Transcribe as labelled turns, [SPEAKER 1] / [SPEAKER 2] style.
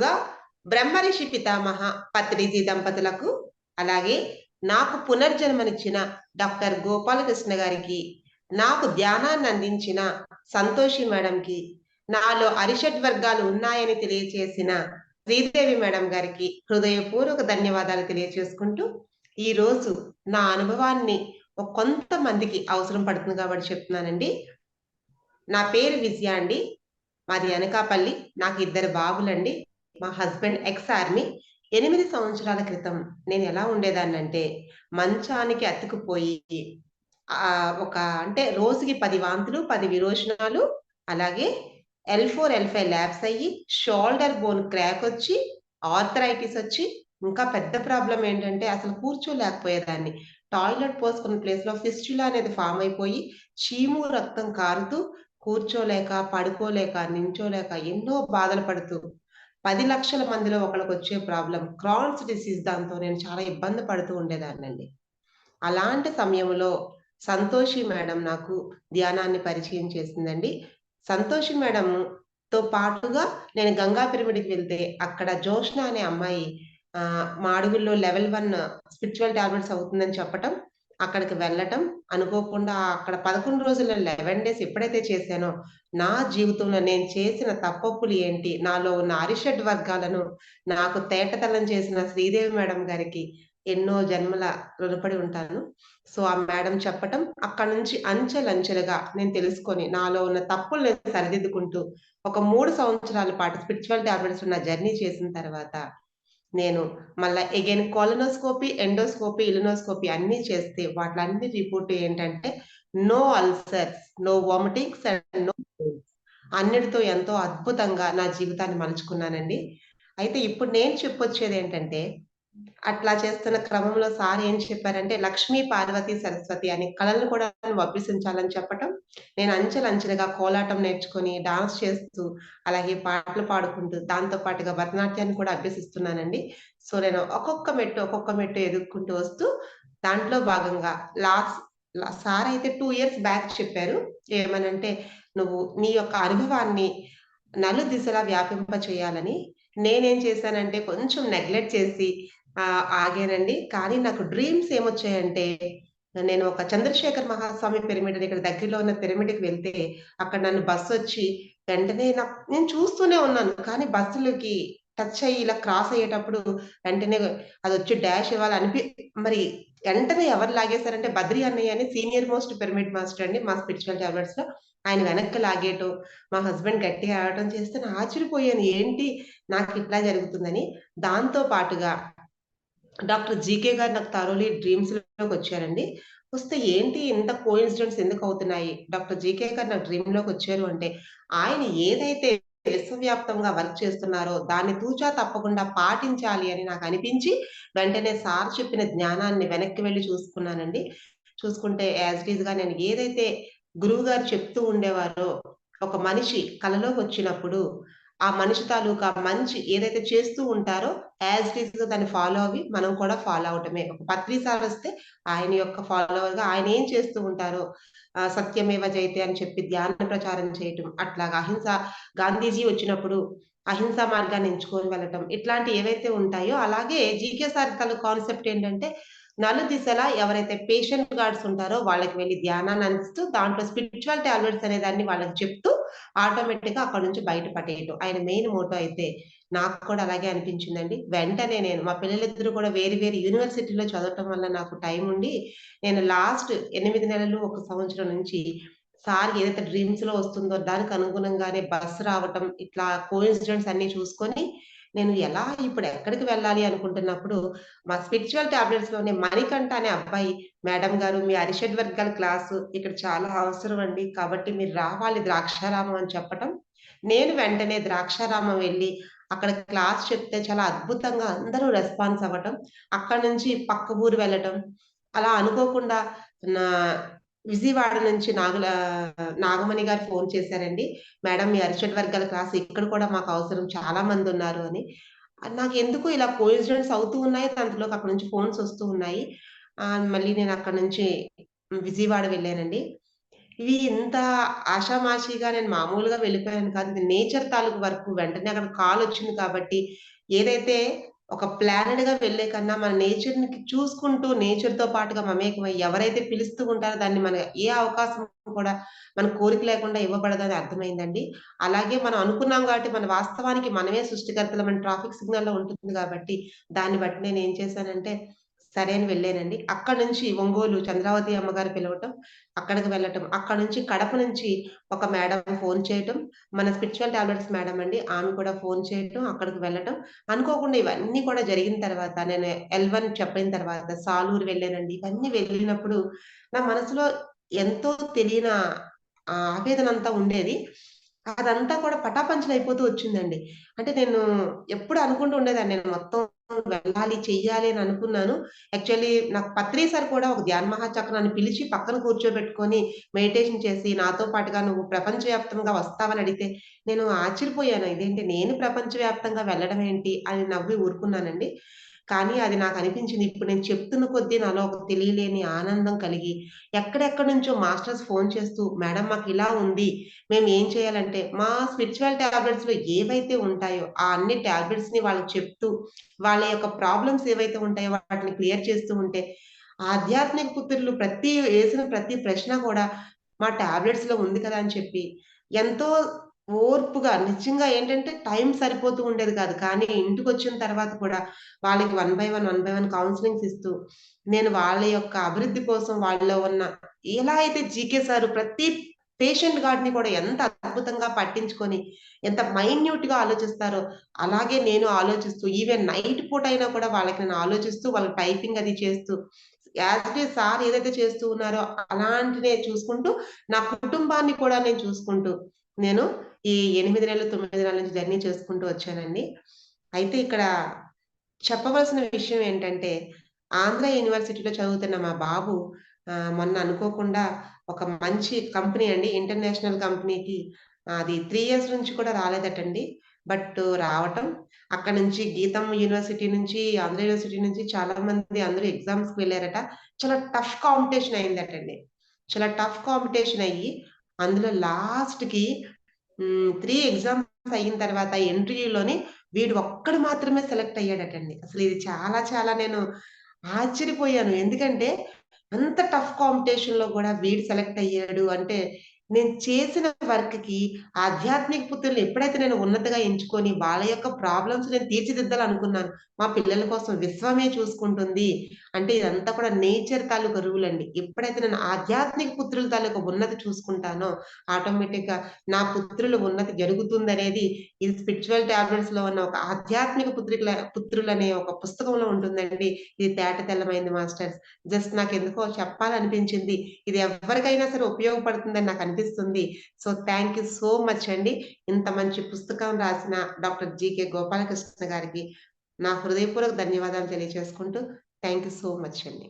[SPEAKER 1] ముందుగా బ్రహ్మర్షి పితామహ పత్రిజీ దంపతులకు, అలాగే నాకు పునర్జన్మనిచ్చిన డాక్టర్ గోపాలకృష్ణ గారికి, నాకు ధ్యానాన్ని అందించిన సంతోషి మేడంకి, నాలో అరిషడ్ వర్గాలు ఉన్నాయని తెలియచేసిన శ్రీదేవి మేడం గారికి హృదయపూర్వక ధన్యవాదాలు తెలియచేసుకుంటూ, ఈరోజు నా అనుభవాన్ని కొంతమందికి అవసరం పడుతుంది కాబట్టి చెప్తున్నానండి. నా పేరు విజయ అండి. మాది అనకాపల్లి. నాకు ఇద్దరు బాబులండి. మా హస్బెండ్ ఎక్స్ ఆర్మీ. 8 సంవత్సరాల క్రితం నేనెలా ఉండేదాన్నంటే, మంచానికి అతుక్కుపోయి ఒక అంటే రోజుకి 10 వాంతులు, 10 విరోచనాలు, అలాగే L4, L5 ల్యాప్స్ అయ్యి, షోల్డర్ బోన్ క్రాకొచ్చి, ఆర్థరైటిస్ ఒచ్చి, ఇంకా పెద్ద ప్రాబ్లమ్ ఏంటంటే అసలు కూర్చోలేకపోయేదాన్ని. టాయిలెట్ పోసుకున్న ప్లేస్‌లో ఫిస్టులా అనేది ఫార్మ్ అయిపోయి, చీము రక్తం కారుతూ కూర్చోలేక, పడుకోలేక, నించోలేక ఎన్నో బాధలు పడుతూ 10,00,000 మందిలో ఒకళ్ళకొచ్చే ప్రాబ్లమ్ క్రాన్స్ డిసీజ్ దాంతో నేను చాలా ఇబ్బంది పడుతూ ఉండేదాన్నండి. అలాంటి సమయంలో సంతోషి మేడం నాకు ధ్యానాన్ని పరిచయం చేసిందండి. సంతోషి మేడంతో పాటుగా నేను గంగా పిరమిడ్‌కి వెళ్తే అక్కడ జోష్న అనే అమ్మాయి మాడుగుల్లో లెవెల్ 1 స్పిరిచ్యువల్ టాబ్లెట్స్ అవుతుందని చెప్పటం, అక్కడికి వెళ్ళటం, అనుకోకుండా అక్కడ 11 రోజుల 11 డేస్ ఎప్పుడైతే చేశానో, నా జీవితంలో నేను చేసిన తప్పొప్పులు ఏంటి, నాలో ఉన్న అరిషడ్ వర్గాలను నాకు తేటతెల్లం చేసిన శ్రీదేవి మేడం గారికి ఎన్నో జన్మల రుణపడి ఉంటాను. సో, ఆ మేడం చెప్పటం, అక్కడి నుంచి అంచెలంచెలుగా నేను తెలుసుకొని, నాలో ఉన్న తప్పులు నేను సరిదిద్దుకుంటూ, ఒక 3 సంవత్సరాల పాటు స్పిరిచ్యువల్ టాబ్లెట్స్‌లో నా జర్నీ చేసిన తర్వాత, నేను మళ్ళా అగైన్ కొలనోస్కోపీ, ఎండోస్కోపీ, ఇలనోస్కోపీ అన్నీ చేస్తే వాటిలన్ని రిపోర్ట్ ఏంటంటే, no ulcers, no vomitings and no pains. అన్నిటితో ఎంతో అద్భుతంగా నా జీవితాన్ని మలుచుకున్నానండి. అయితే ఇప్పుడు నేను చెప్పొచ్చేదేంటంటే, అట్లా చేస్తున్న క్రమంలో సార్ ఏం చెప్పారంటే, లక్ష్మీ, పార్వతి, సరస్వతి అని కళలను కూడా నువ్వు అభ్యసించాలని చెప్పటం. నేను అంచెలంచెలుగా కోలాటం నేర్చుకొని, డాన్స్ చేస్తూ, అలాగే పాటలు పాడుకుంటూ, దాంతో పాటుగా భరతనాట్యాన్ని కూడా అభ్యసిస్తున్నానండి. సో, నేను ఒక్కొక్క మెట్టు ఎదుక్కుంటూ వస్తూ, దాంట్లో భాగంగా లాస్ ల సారయితే 2 ఇయర్స్ బ్యాక్ చెప్పారు. ఏమనంటే, "నువ్వు నీ యొక్క అనుభవాన్ని నలుదిశలా వ్యాపింప చేయాలని." నేనేం చేశానంటే, కొంచెం నెగ్లెక్ట్ చేసి ఆగానండి. కానీ నాకు డ్రీమ్స్ ఏమొచ్చాయంటే, నేను ఒక చంద్రశేఖర్ మహాస్వామి పిరమిడ్ అని ఇక్కడ దగ్గరలో ఉన్న పిరమిడ్‌కి వెళ్తే, అక్కడ నన్ను బస్సొచ్చి వెంటనే నేను చూస్తూనే ఉన్నాను. కానీ బస్సులకి టచ్ అయ్యి ఇలా క్రాస్ అయ్యేటప్పుడు వెంటనే అదొచ్చి డాష్ ఇవ్వాలనిపి మరి వెంటనే ఎవరు లాగేశారంటే బద్రి అన్నయ్య అని సీనియర్ మోస్ట్ పిరమిడ్ మాస్టర్ అండి మా స్పిరిచ్యువల్ ట్రావెలర్స్‌లో. ఆయన వెనక్కి లాగేయటం, మా హస్బెండ్ గట్టిగా అరవటం చేస్తే నేను ఆశ్చర్యపోయాను. ఏంటి నాకిట్లా జరుగుతుందని. దాంతో పాటుగా డాక్టర్ జీకే గారు నాకు థరోలీ డ్రీమ్స్‌లోకొచ్చారండి. వస్తే ఏంటి ఇంత కోయిన్సిడెంట్స్ ఎందుకవుతున్నాయి? డాక్టర్ జీకే గారు నా డ్రీమ్‌లోకొచ్చారు అంటే, ఆయన ఏదైతే విశ్వవ్యాప్తంగా వర్క్ చేస్తున్నారో, దాన్ని తూచా తప్పకుండా పాటించాలి అని నాకనిపించి, వెంటనే సార్ చెప్పిన జ్ఞానాన్ని వెనక్కి వెళ్లి చూసుకున్నానండి. చూసుకుంటే యాజ్ ఇట్ ఈస్‌గా నేను ఏదైతే గురువుగారు చెప్తూ ఉండేవారో, ఒక మనిషి కలలోకొచ్చినప్పుడు, ఆ మనిషి తాలూకా మంచి ఏదైతే చేస్తూ ఉంటారో యాజ్ ఇట్ ఈస్‌గా దాన్ని ఫాలో అవ్వి, మనం కూడా ఫాలో అవ్వటమే. ఒక పత్రి సారొస్తే ఆయన యొక్క ఫాలోవర్‌గా ఆయనేం చేస్తూ ఉంటారో సత్యమేవ జయతే అని చెప్పి ధ్యాన ప్రచారం చేయటం. అట్లాగా గాంధీజీ వచ్చినప్పుడు అహింసా మార్గాన్ని ఎంచుకొని వెళ్ళటం. ఇట్లాంటియి ఏవైతే ఉంటాయో అలాగే జీకే సార్ కాన్సెప్ట్ ఏంటంటే, నలుదిశలా ఎవరైతే పేషెంట్ గార్డ్స్ ఉంటారో వాళ్ళకి వెళ్లి ధ్యానాన్ని అందిస్తూ, దాంట్లో స్పిరిచ్యువల్ టాబ్లెట్స్ అనే దాన్ని వాళ్ళకి చెప్తూ, ఆటోమేటిక్‌గా అక్కడి నుంచి బయట పడేయటం. ఆయన మెయిన్ మోటో అయితే నాకు కూడా అలాగే అనిపించిందండి. వెంటనే నేను మా పిల్లలిద్దరూ కూడా వేరు వేరు యూనివర్సిటీలో చదవటం వల్ల నాకు టైముండి, నేను లాస్ట్ 8 నెలలు, 1 సంవత్సరం నుంచి సార్‌కి ఏదైతే డ్రీమ్స్‌లో వస్తుందో దానికి అనుగుణంగానే బస్ రావటం, ఇట్లా కోయిన్సిడెంట్స్ అన్నీ చూసుకొని, నేను ఎలా ఇప్పుడు ఎక్కడికి వెళ్ళాలి అనుకుంటున్నప్పుడు, మా స్పిరిచ్యువల్ టాబ్లెట్స్‌లోనే మణికంఠ అనే అబ్బాయి, "మేడం గారు మీ అరిషడ్ వర్గాల క్లాసు ఇక్కడ చాలా అవసరం అండి. కాబట్టి మీరు రావాలి ద్రాక్షారామం" అని చెప్పటం. నేను వెంటనే ద్రాక్షారామం వెళ్లి, అక్కడ క్లాస్ చెప్తే చాలా అద్భుతంగా అందరూ రెస్పాన్స్ అవ్వటం. అక్కడి నుంచి పక్క ఊరు వెళ్ళటం. అలా అనుకోకుండా నా విజయవాడ నుంచి నాగమణి గారు ఫోను చేశారండి. "మేడం మీ అరిషడ్ వర్గాల క్లాస్ ఇక్కడ కూడా మాకు అవసరం చాలా మందున్నారు" అని. నాకెందుకో ఇలా కోయిన్సిడెంట్స్ అవుతూ ఉన్నాయి. అంతలోకి అక్కడి నుంచి ఫోన్స్ వస్తూ ఉన్నాయి. మళ్ళీ నేను అక్కడి నుంచి విజయవాడ వెళ్ళానండి. ఇవి ఇంత ఆషామాషీగా నేను మామూలుగా వెళ్ళిపోయాను కాదు. ఇది నేచర్ తాలూకు వర్క్. వెంటనే అక్కడ కాలొచ్చింది కాబట్టి, ఏదైతే ఒక ప్లానెడ్‌గా వెళ్ళే కన్నా మన నేచర్‌ని చూసుకుంటూ నేచర్‌తో పాటుగా మమేకమై ఎవరైతే పిలుస్తూ ఉంటారో దాన్ని మన ఏ అవకాశం కూడా మన కోరిక లేకుండా ఇవ్వబడదని అర్థమైందండి. అలాగే మనం అనుకున్నాం కాబట్టి మన వాస్తవానికి మనమే సృష్టికర్తలమని ట్రాఫిక్ సిగ్నల్‌లో ఉంటుంది కాబట్టి, దాన్ని బట్టి నేనేం చేశానంటే, సరే అని వెళ్ళానండి. అక్కడి నుంచి ఒంగోలు చంద్రావతి అమ్మగారు పిలవటం, అక్కడికి వెళ్ళటం. అక్కడి నుంచి కడప నుంచి ఒక మేడం ఫోను చేయటం, మన స్పిరిచ్యువల్ టాబ్లెట్స్ మేడం అండి. ఆమె కూడా ఫోను చేయటం, అక్కడికి వెళ్ళటం. అనుకోకుండా ఇవన్నీ కూడా జరిగిన తర్వాత నేను L1 చెప్పిన తర్వాత సాలూరు వెళ్ళానండి. ఇవన్నీ వెళ్ళినప్పుడు నా మనసులో ఎంతో తెలియని ఆవేదనంతా ఉండేది. అదంతా కూడా పటాపంచలయిపోతూ వచ్చిందండి. అంటే నేను ఎప్పుడు అనుకుంటూ ఉండేదాన్ని. నేను మొత్తం వెళ్ళాలి, చెయ్యాలి అని అనుకున్నాను. యాక్చువల్లీ నాకు పత్రి సార్ కూడా ఒక ధ్యాన మహాచక్రాన్ని పిలిచి పక్కన కూర్చోబెట్టుకొని మెడిటేషన్ చేసి, నాతో పాటుగా నువ్వు ప్రపంచవ్యాప్తంగా వస్తావని అడిగితే, నేను ఆశ్చర్యపోయాను. ఇదేంటి నేను ప్రపంచవ్యాప్తంగా వెళ్ళడం ఏంటి అని నవ్వి ఊరుకున్నానండి. కానీ అది నాకనిపించింది. ఇప్పుడు నేను చెప్తున్న కొద్దీ నాలో ఒక తెలియలేని ఆనందం కలిగి, ఎక్కడెక్కడి నుంచో మాస్టర్స్ ఫోను చేస్తూ, "మేడం మాకిలా ఉంది. మేము ఏం చేయాలంటే" మా స్పిరిచ్యువల్ టాబ్లెట్స్‌లో ఏవైతే ఉంటాయో, ఆ అన్ని టాబ్లెట్స్‌ని వాళ్ళకి చెప్తూ, వాళ్ళ యొక్క ప్రాబ్లమ్స్ ఏవైతే ఉంటాయో వాటిని క్లియర్ చేస్తూ ఉంటే, ఆధ్యాత్మిక పుత్రులు ఏసిన ప్రతి ప్రశ్న కూడా మా టాబ్లెట్స్‌లో ఉంది కదా! అని చెప్పి, ఎంతో ఓర్పుగా నిజంగా ఏంటంటే టైం సరిపోతూ ఉండేది కాదు. కానీ ఇంటికొచ్చిన తర్వాత కూడా వాళ్ళకి వన్ బై వన్ కౌన్సెలింగ్స్ ఇస్తూ, నేను వాళ్ళ యొక్క అభివృద్ధి కోసం వాళ్ళలో ఉన్న ఎలా అయితే జీకే సారు ప్రతి పేషెంట్ గార్డ్‌ని కూడా ఎంత అద్భుతంగా పట్టించుకొని, ఎంత మైన్యూట్‌గా ఆలోచిస్తారో, అలాగే నేను ఆలోచిస్తూ ఈవెన్ నైట్ పూటైనా కూడా వాళ్ళకి నేను ఆలోచిస్తూ, వాళ్ళకి టైపింగ్ అది చేస్తూ, యాజ్ ఇట్ ఈజ్ సార్ ఏదైతే చేస్తూ ఉన్నారో అలాంటినే చూసుకుంటూ, నా కుటుంబాన్ని కూడా నేను చూసుకుంటూ, నేను ఈ 8 నెలలు, 9 నెలల నుంచి జర్నీ చేసుకుంటూ వచ్చానండి. అయితే ఇక్కడ చెప్పవలసిన విషయం ఏంటంటే, ఆంధ్ర యూనివర్సిటీలో చదువుతున్న మా బాబు మొన్న అనుకోకుండా ఒక మంచి కంపెనీ అండి. ఇంటర్నేషనల్ కంపెనీకి అది 3 ఇయర్స్ నుంచి కూడా రాలేదటండి. బట్ రావటం, అక్కడి నుంచి గీతం యూనివర్సిటీ నుంచి, ఆంధ్ర యూనివర్సిటీ నుంచి చాలా మంది అందరూ ఎగ్జామ్స్‌కి వెళ్లారట. చాలా టఫ్ కాంపిటీషన్ అయిందటండి. చాలా టఫ్ కాంపిటీషన్ అయ్యి, అందులో లాస్ట్‌కి 3 ఎగ్జామ్స్ అయిన తర్వాత ఇంటర్వ్యూలోని వీడు ఒక్కడు మాత్రమే సెలెక్ట్ అయ్యాడటండి. అసలు ఇది చాలా చాలా నేను ఆశ్చర్యపోయాను. ఎందుకంటే అంత టఫ్ కాంపిటీషన్‌లో గూడా వీడు సెలెక్ట్ అయ్యాడు అంటే, నేను చేసిన వర్క్‌కి ఆధ్యాత్మిక పుత్రుల్ని ఎప్పుడైతే నేను ఉన్నతిగా ఎంచుకొని, వాళ్ళ యొక్క ప్రాబ్లమ్స్ నేను తీర్చిదిద్దాలనుకున్నాను. మా పిల్లల కోసం విశ్వమే చూసుకుంటుంది. అంటే ఇదంతా కూడా నేచర్ తాలూకా రూల్ అండి. ఎప్పుడైతే నేను ఆధ్యాత్మిక పుత్రుల తాలూకా ఉన్నతి చూసుకుంటానో, ఆటోమేటిక్‌గా నా పుత్రుల ఉన్నతి జరుగుతుందనేది ఇది స్పిరిచ్యువల్ టాబ్లెట్స్‌లో ఉన్న ఒక ఆధ్యాత్మిక పుత్రులనే ఒక పుస్తకంలో ఉంటుందండి. ఇది తేట తెల్లమైంది మాస్టర్స్. జస్ట్ నాకెందుకో చెప్పాలనిపించింది. ఇది ఎవ్వరికైనా సరే ఉపయోగపడుతుందని నాకనిపిస్తుంది. So, thank you so much అండి. ఇంత మంచి పుస్తకం రాసిన డాక్టర్ జీకే గోపాలకృష్ణ గారికి నా హృదయపూర్వక ధన్యవాదాలు తెలియజేసుకుంటూ థాంక్ యూ సో మచ్ అండి.